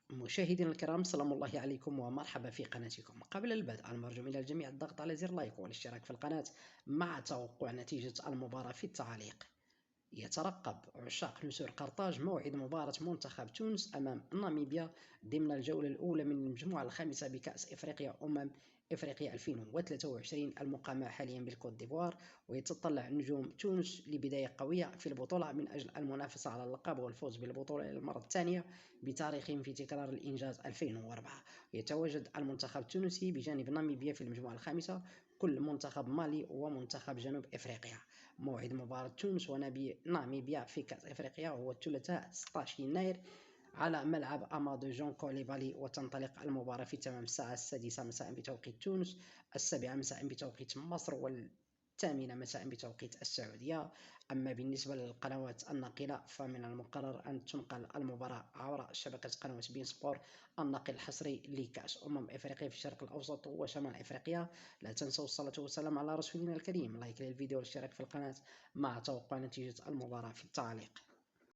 مشاهدينا الكرام، سلام الله عليكم ومرحبا في قناتكم. قبل البدء نرجو من الجميع الضغط على زر لايك والاشتراك في القناة مع توقع نتيجة المباراة في التعليق. يترقب عشاق نسور قرطاج موعد مباراة منتخب تونس أمام ناميبيا ضمن الجولة الأولى من المجموعة الخامسة بكأس إفريقيا إفريقيا 2023 المقامة حاليا بالكوت ديفوار. ويتطلع نجوم تونس لبداية قوية في البطولة من أجل المنافسة على اللقب والفوز بالبطولة للمرة الثانية بتاريخهم في تكرار الإنجاز 2004. يتواجد المنتخب التونسي بجانب ناميبيا في المجموعة الخامسة، كل منتخب مالي ومنتخب جنوب إفريقيا. موعد مباراة تونس وناميبيا في كأس إفريقيا هو الثلاثاء 16 يناير على ملعب أمادو جون كوليبالي، وتنطلق المباراة في تمام الساعة 6 مساء بتوقيت تونس، 7 مساء بتوقيت مصر، والثامنة مساء بتوقيت السعودية. أما بالنسبة للقنوات الناقلة فمن المقرر أن تنقل المباراة عبر شبكة قنوات بين سبور، الناقل الحصري لكأس إفريقيا في الشرق الأوسط وشمال إفريقيا. لا تنسوا الصلاة والسلام على رسولنا الكريم، لايك للفيديو والاشتراك في القناة مع توقع نتيجة المباراة في التعليق.